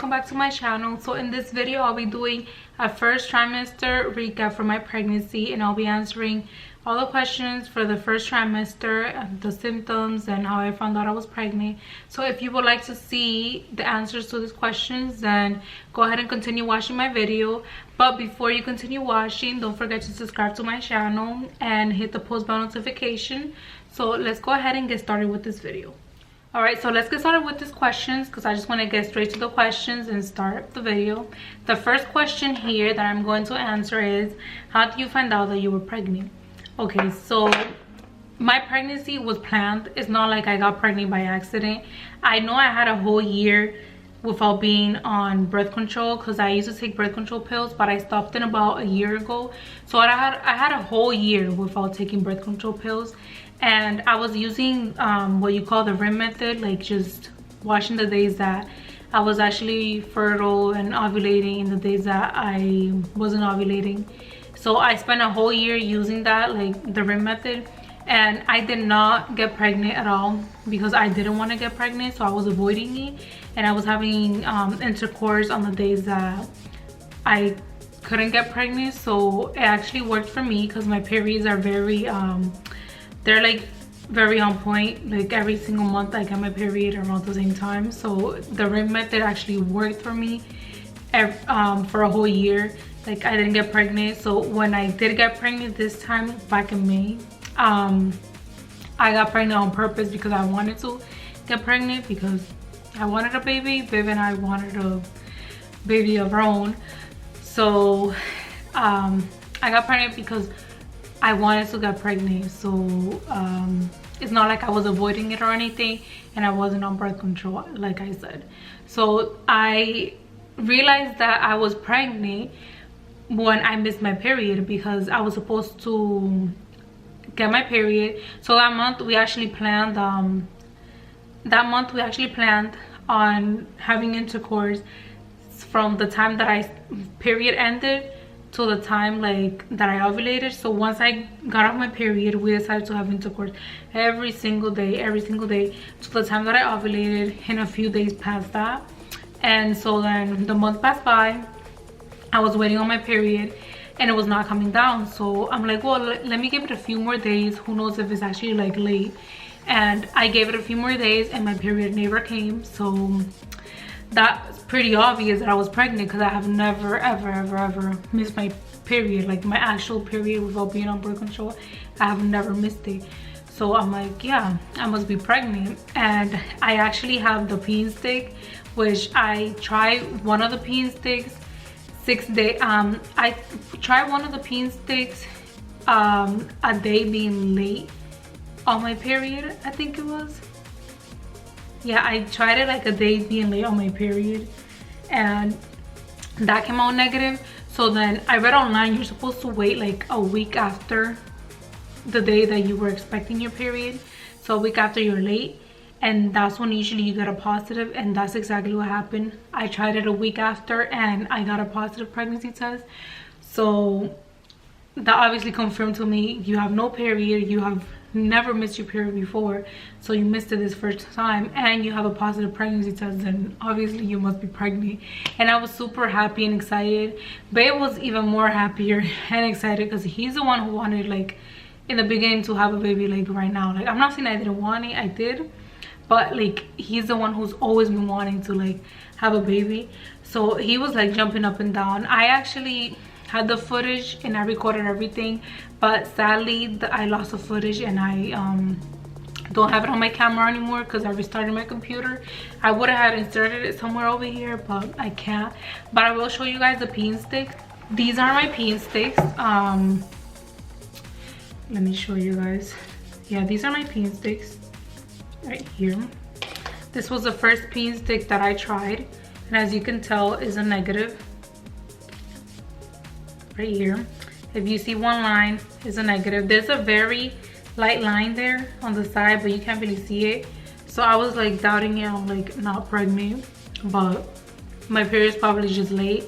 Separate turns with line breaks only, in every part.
welcome back to my channel. So in this video I'll be doing a first trimester recap for my pregnancy, and I'll be answering all the questions for the first trimester, the symptoms, and how I found out I was pregnant. So if you would like to see the answers to these questions, then go ahead and continue watching my video. But before you continue watching, don't forget to subscribe to my channel and hit the post bell notification. So let's go ahead and get started with this video. Alright, so let's get started with these questions because I just want to get straight to the questions and start the video. The first question here that I'm going to answer is, how do you find out that you were pregnant? Okay, so my pregnancy was planned. It's not like I got pregnant by accident. I know I had a whole year without being on birth control because I used to take birth control pills, but I stopped in about a year ago. So I had a whole year without taking birth control pills, and I was using what you call the RIM method, like just watching the days that I was actually fertile and ovulating and the days that I wasn't ovulating. So I spent a whole year using that, like the RIM method, and I did not get pregnant at all because I didn't want to get pregnant. So I was avoiding it, and I was having intercourse on the days that I couldn't get pregnant. So it actually worked for me because my periods are very they're like very on point. Like every single month I get my period around the same time. So the RIM method actually worked for me for a whole year. Like I didn't get pregnant. So when I did get pregnant this time back in May, I got pregnant on purpose because I wanted to get pregnant, because I wanted a baby. Viv and I wanted a baby of our own. So I got pregnant because I wanted to get pregnant. So it's not like I was avoiding it or anything, and I wasn't on birth control like I said. So I realized that I was pregnant when I missed my period because I was supposed to get my period. So that month we actually planned on having intercourse from the time that I period ended to the time like that I ovulated. So once I got off my period, we decided to have intercourse every single day to the time that I ovulated, and a few days past that. And so then the month passed by, I was waiting on my period and it was not coming down. So I'm like, well, let me give it a few more days. Who knows if it's actually like late. And I gave it a few more days and my period never came. So that's pretty obvious that I was pregnant because I have never ever missed my period, like my actual period, without being on birth control. I have never missed it. So I'm like, yeah, I must be pregnant. And I actually have the peen stick, which I tried one of the peen sticks 6 days. I tried one of the peen sticks a day being late on my period, I think it was. Yeah, I tried it like a day being late on my period, and that came out negative. So then I read online you're supposed to wait like a week after the day that you were expecting your period, so a week after you're late, and that's when usually you get a positive. And that's exactly what happened. I tried it a week after and I got a positive pregnancy test. So that obviously confirmed to me you have no period, you have never missed your period before, so you missed it this first time, and you have a positive pregnancy test, and obviously you must be pregnant. And I was super happy and excited. Babe was even more happier and excited because he's the one who wanted, like in the beginning, to have a baby like right now. Like I'm not saying I didn't want it, I did, but like he's the one who's always been wanting to like have a baby. So he was like jumping up and down. I actually had the footage and I recorded everything, but sadly I lost the footage and I don't have it on my camera anymore because I restarted my computer. I would have had inserted it somewhere over here, but I can't. But I will show you guys the peen sticks. These are my peen sticks. Let me show you guys. Yeah, these are my peen sticks right here. This was the first peen stick that I tried, and as you can tell is a negative right here. If you see one line is a negative. There's a very light line there on the side, but you can't really see it. So I was like doubting it. I'm like not pregnant, but my period's probably just late.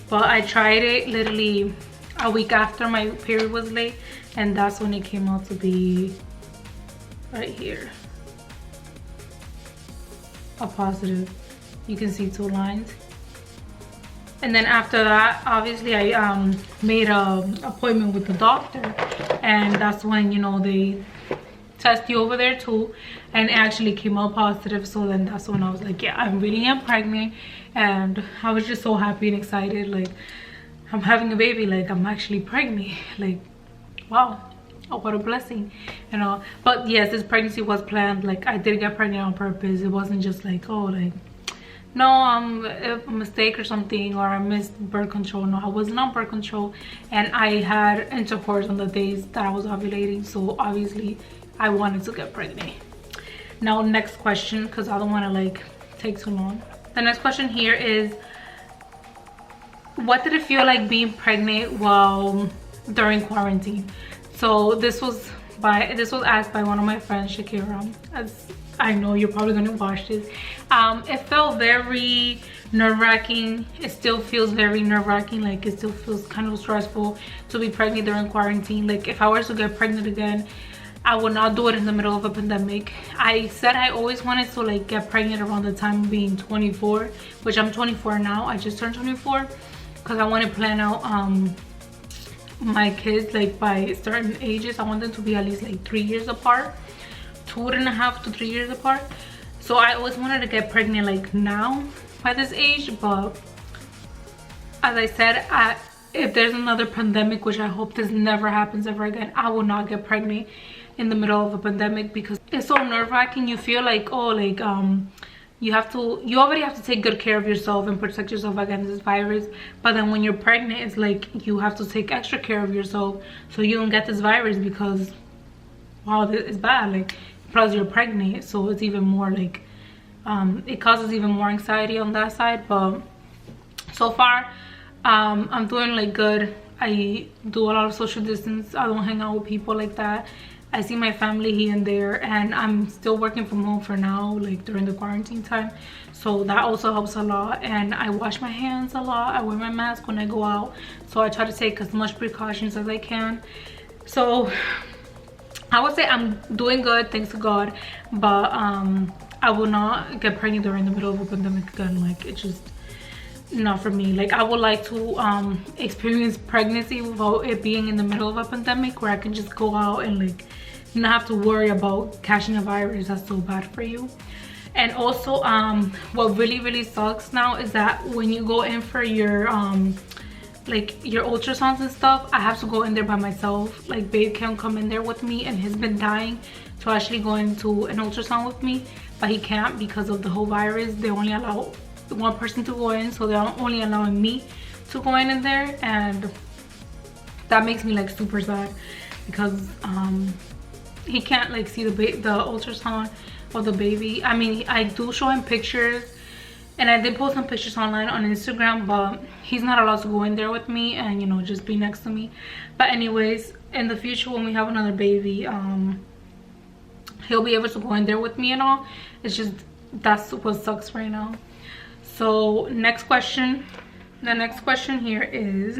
But I tried it literally a week after my period was late, and that's when it came out to be right here, a positive. You can see 2 lines. And then after that, obviously I made a appointment with the doctor, and that's when, you know, they test you over there too, and it actually came out positive. So then that's when I was like, yeah, I really am pregnant. And I was just so happy and excited, like I'm having a baby, like I'm actually pregnant, like wow, oh, what a blessing, you know. But yes, this pregnancy was planned. Like I did get pregnant on purpose. It wasn't just like, oh, like no, a mistake or something, or I missed birth control. No, I wasn't on birth control, and I had intercourse on the days that I was ovulating, so obviously I wanted to get pregnant. Now next question, because I don't want to like take too long. The next question here is, what did it feel like being pregnant while during quarantine? So this was asked by one of my friends, Shakira. As I know you're probably gonna watch this. It felt very nerve-wracking. It still feels very nerve-wracking. Like it still feels kind of stressful to be pregnant during quarantine. Like if I were to get pregnant again, I would not do it in the middle of a pandemic. I said I always wanted to like get pregnant around the time of being 24, which I'm 24 now. I just turned 24, because I want to plan out my kids like by certain ages. I want them to be at least like 3 years apart, 2.5 to 3 years apart. So I always wanted to get pregnant like now by this age. But as I said, if there's another pandemic, which I hope this never happens ever again, I will not get pregnant in the middle of a pandemic, because it's so nerve-wracking. You feel like, oh, like you already have to take good care of yourself and protect yourself against this virus, but then when you're pregnant, it's like you have to take extra care of yourself so you don't get this virus, because wow, it's bad. Like plus you're pregnant, so it's even more like it causes even more anxiety on that side. But so far I'm doing like good. I do a lot of social distance. I don't hang out with people like that. I see my family here and there, and I'm still working from home for now, like during the quarantine time, so that also helps a lot. And I wash my hands a lot. I wear my mask when I go out, so I try to take as much precautions as I can. So I would say I'm doing good, thanks to God. But I will not get pregnant during the middle of a pandemic again. Like it's just not for me. Like I would like to experience pregnancy without it being in the middle of a pandemic, where I can just go out and like not have to worry about catching a virus that's so bad for you. And also what really sucks now is that when you go in for your like your ultrasounds and stuff, I have to go in there by myself. Like babe can't come in there with me, and he's been dying to actually go into an ultrasound with me, but he can't because of the whole virus. They only allow one person to go in, so they're only allowing me to go in there, and that makes me like super sad, because he can't like see the ultrasound of the baby. I mean, I do show him pictures, and I did post some pictures online on Instagram, but he's not allowed to go in there with me and, you know, just be next to me. But anyways, in the future when we have another baby, he'll be able to go in there with me and all. It's just that's what sucks right now. So next question, the next question here is,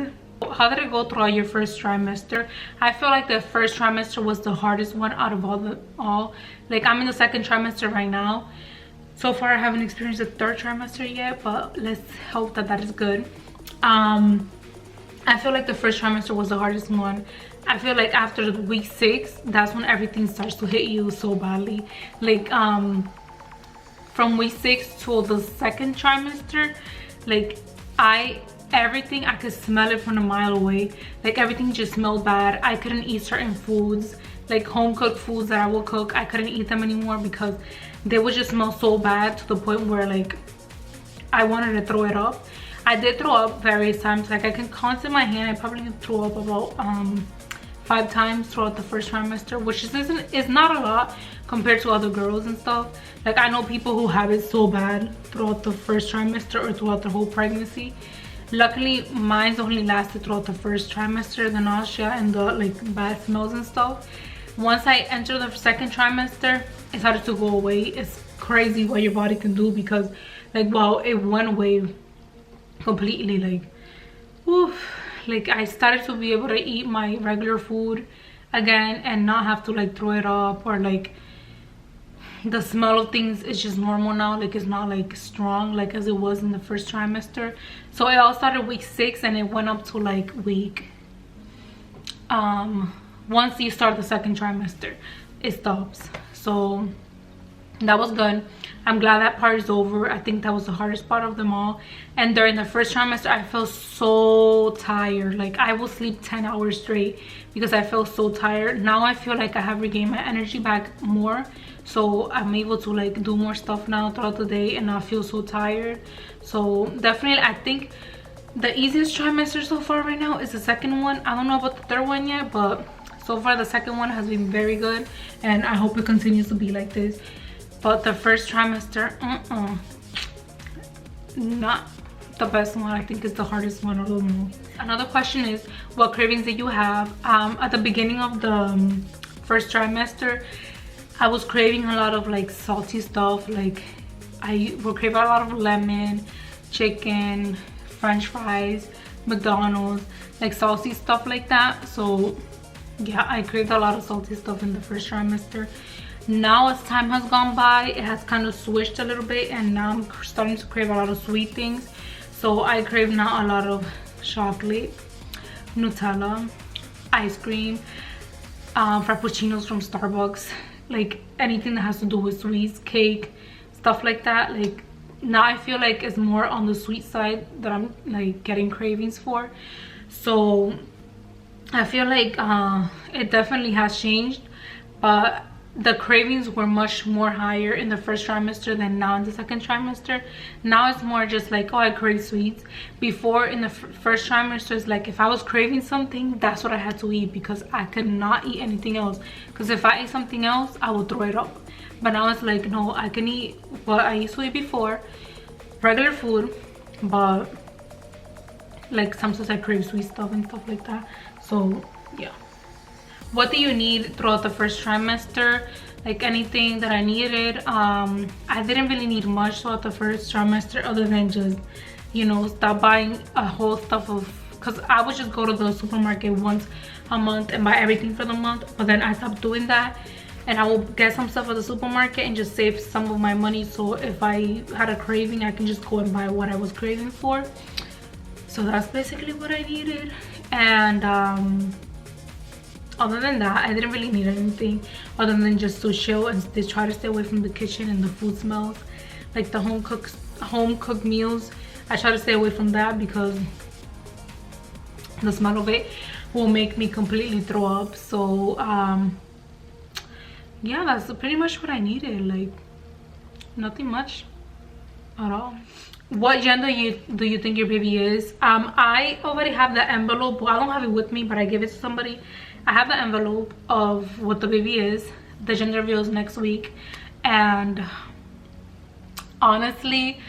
how did it go throughout your first trimester? I feel like the first trimester was the hardest one out of all. Like I'm in the second trimester right now. So far I haven't experienced the third trimester yet, but let's hope that that is good. I feel like the first trimester was the hardest one. I feel like after week 6, that's when everything starts to hit you so badly. Like from week 6 to the second trimester, like everything, I could smell it from a mile away. Like everything just smelled bad. I couldn't eat certain foods, like home cooked foods that I will cook. I couldn't eat them anymore because they would just smell so bad, to the point where like I wanted to throw it up. I did throw up various times. Like I can count in my hand, I probably threw up about 5 times throughout the first trimester, which is not a lot compared to other girls and stuff. Like I know people who have it so bad throughout the first trimester or throughout the whole pregnancy. Luckily mine's only lasted throughout the first trimester, the nausea and the like bad smells and stuff. Once I entered the second trimester, it started to go away. It's crazy what your body can do, because like wow, it went away completely. Like oof, like I started to be able to eat my regular food again and not have to like throw it up or like the smell of things is just normal now. Like it's not like strong like as it was in the first trimester. So it all started week 6 and it went up to like week once you start the second trimester it stops. So that was good. I'm glad that part is over. I think that was the hardest part of them all. And during the first trimester I felt so tired. Like I will sleep 10 hours straight because I felt so tired. Now I feel like I have regained my energy back more, so I'm able to like do more stuff now throughout the day and not feel so tired. So definitely I think the easiest trimester so far right now is the second one. I don't know about the third one yet, but so far the second one has been very good and I hope it continues to be like this. But the first trimester, not the best one. I think it's the hardest one of them all. Another question is, what cravings did you have? At the beginning of the first trimester, I was craving a lot of like salty stuff. Like I would crave a lot of lemon, chicken, French fries, McDonald's, like salty stuff like that. So yeah, I craved a lot of salty stuff in the first trimester. Now as time has gone by, it has kind of switched a little bit and now I'm starting to crave a lot of sweet things. So I crave now a lot of chocolate, Nutella, ice cream, frappuccinos from Starbucks, like anything that has to do with sweets, cake, stuff like that. Like now I feel like it's more on the sweet side that I'm like getting cravings for. So I feel like it definitely has changed, but the cravings were much more higher in the first trimester than now in the second trimester. Now it's more just like, oh, I crave sweets. Before in the first trimester, it's like if I was craving something, that's what I had to eat because I could not eat anything else, because if I ate something else I would throw it up. But now it's like, no, I can eat what I used to eat before, regular food, but like sometimes I crave sweet stuff and stuff like that. So yeah. What do you need throughout the first trimester? Like anything that I needed. I didn't really need much throughout the first trimester other than just, you know, stop buying a whole stuff of, because I would just go to the supermarket once a month and buy everything for the month. But then I stopped doing that and I will get some stuff at the supermarket and just save some of my money. So if I had a craving, I can just go and buy what I was craving for. So that's basically what I needed. And other than that, I didn't really need anything other than just to chill and try to stay away from the kitchen and the food smells, like the home cooked meals. I try to stay away from that because the smell of it will make me completely throw up. So yeah, that's pretty much what I needed. Like nothing much at all. What gender do you think your baby is? I already have the envelope. Well, I don't have it with me, but I gave it to somebody. I have an envelope of what the baby is. The gender reveal is next week. And honestly,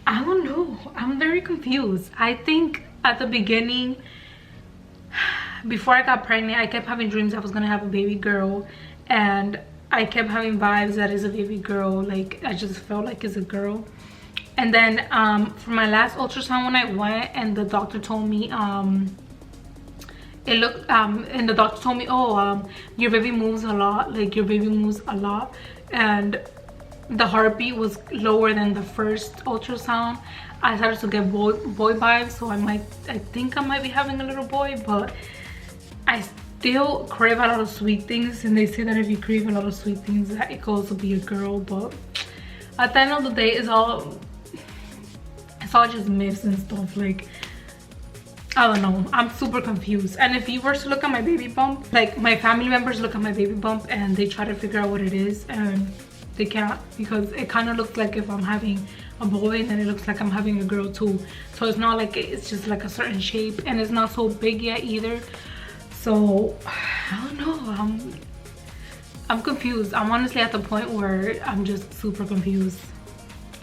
I don't know. I'm very confused. I think at the beginning, before I got pregnant, I kept having dreams I was gonna have a baby girl. And I kept having vibes that is a baby girl. Like I just felt like it's a girl. And then for my last ultrasound when I went and the doctor told me it looked and the doctor told me, oh, your baby moves a lot, like your baby moves a lot, and the heartbeat was lower than the first ultrasound. I started to get boy vibes, so I think I might be having a little boy. But I still crave a lot of sweet things, and they say that if you crave a lot of sweet things that it goes to be a girl. But at the end of the day, it's all just myths and stuff. Like I don't know, I'm super confused. And if you were to look at my baby bump, like my family members look at my baby bump and they try to figure out what it is, and they can't, because it kind of looks like if I'm having a boy, and then it looks like I'm having a girl too. So it's not like it's just like a certain shape, and it's not so big yet either. So I don't know, I'm confused. I'm honestly at the point where I'm just super confused.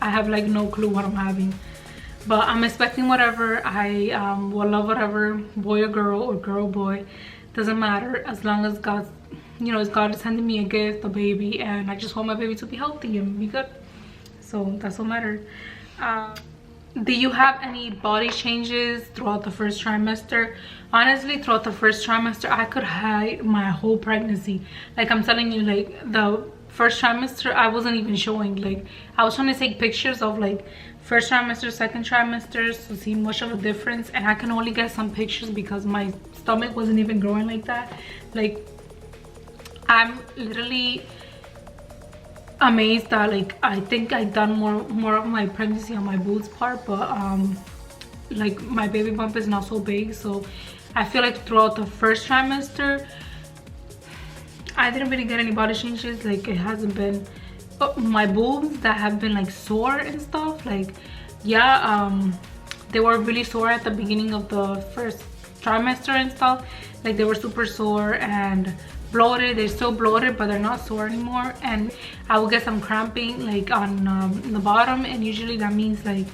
I have like no clue what I'm having. But I'm expecting whatever. I will love whatever, boy or girl boy, doesn't matter, as long as God, you know, God is sending me a gift, a baby, and I just want my baby to be healthy and be good. So that's what matters. Do you have any body changes throughout the first trimester? Honestly, throughout the first trimester, I could hide my whole pregnancy. Like I'm telling you, like first trimester, I wasn't even showing. Like, I was trying to take pictures of like first trimester, second trimesters to see much of a difference, and I can only get some pictures because my stomach wasn't even growing like that. Like, I'm literally amazed that like I think I've done more of my pregnancy on my boobs part, but like my baby bump is not so big. So I feel like throughout the first trimester I didn't really get any body changes. Like, it hasn't been, but my boobs that have been like sore and stuff, like, yeah, they were really sore at the beginning of the first trimester and stuff. Like, they were super sore and bloated. They're still bloated, but they're not sore anymore. And I will get some cramping like on the bottom, and usually that means like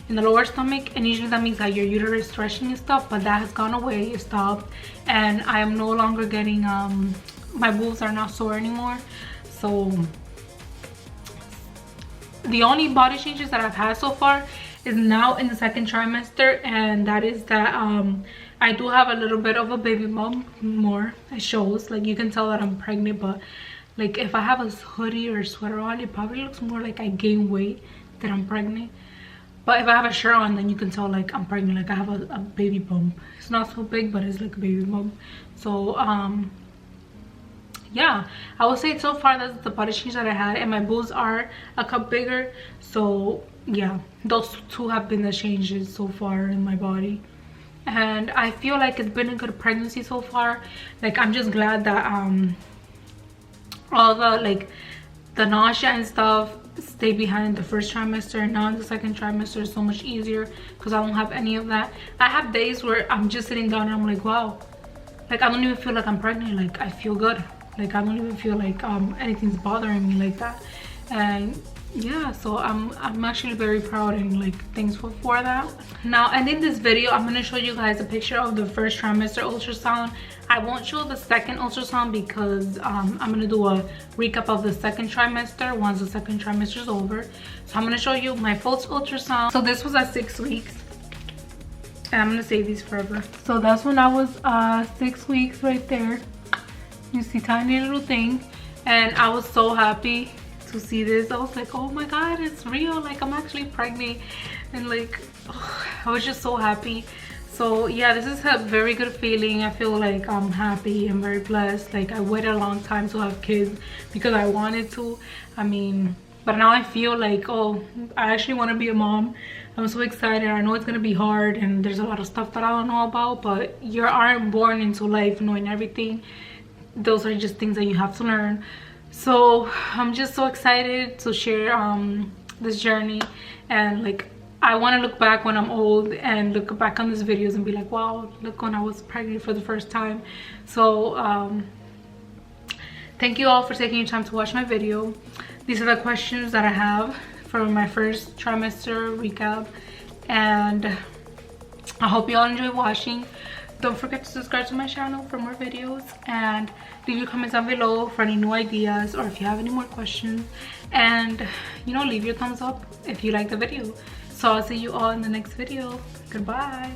in the lower stomach, and usually that means like your uterus stretching and stuff, but that has gone away. It stopped, and I am no longer getting my boobs are not sore anymore. So the only body changes that I've had so far is now in the second trimester, and that is that I do have a little bit of a baby bump. More, it shows, like, you can tell that I'm pregnant, but like if I have a hoodie or a sweater on, it probably looks more like I gain weight than I'm pregnant. But if I have a shirt on, then you can tell like I'm pregnant. Like, I have a baby bump. It's not so big, but it's like a baby bump. So yeah, I would say so far that's the body change that I had, and my boobs are a cup bigger. So yeah, those two have been the changes so far in my body, and I feel like it's been a good pregnancy so far. Like, I'm just glad that all the like the nausea and stuff stay behind the first trimester, and now in the second trimester is so much easier because I don't have any of that. I have days where I'm just sitting down and I'm like, wow, like I don't even feel like I'm pregnant. Like, I feel good. Like, I don't even feel like anything's bothering me like that. And yeah, so I'm actually very proud and like thankful for that. Now, ending this video, I'm going to show you guys a picture of the first trimester ultrasound. I won't show the second ultrasound because I'm going to do a recap of the second trimester once the second trimester is over. So I'm going to show you my first ultrasound. So this was at 6 weeks, and I'm going to save these forever. So that's when I was 6 weeks right there. You see, tiny little thing, and I was so happy to see this. I was like, oh my god, it's real. Like, I'm actually pregnant, and like, oh, I was just so happy. So yeah, this is a very good feeling. I feel like I'm happy and very blessed. Like, I waited a long time to have kids because I wanted to. I mean, but now I feel like, oh, I actually want to be a mom. I'm so excited. I know it's gonna be hard, and there's a lot of stuff that I don't know about, but you aren't born into life knowing everything. Those are just things that you have to learn. So I'm just so excited to share this journey, and like, I want to look back when I'm old and look back on these videos and be like, wow, look when I was pregnant for the first time. So thank you all for taking your time to watch my video. These are the questions that I have for my first trimester recap, and I hope you all enjoy watching. Don't forget to subscribe to my channel for more videos, and leave your comments down below for any new ideas, or if you have any more questions, and you know, leave your thumbs up if you like the video. So I'll see you all in the next video. Goodbye.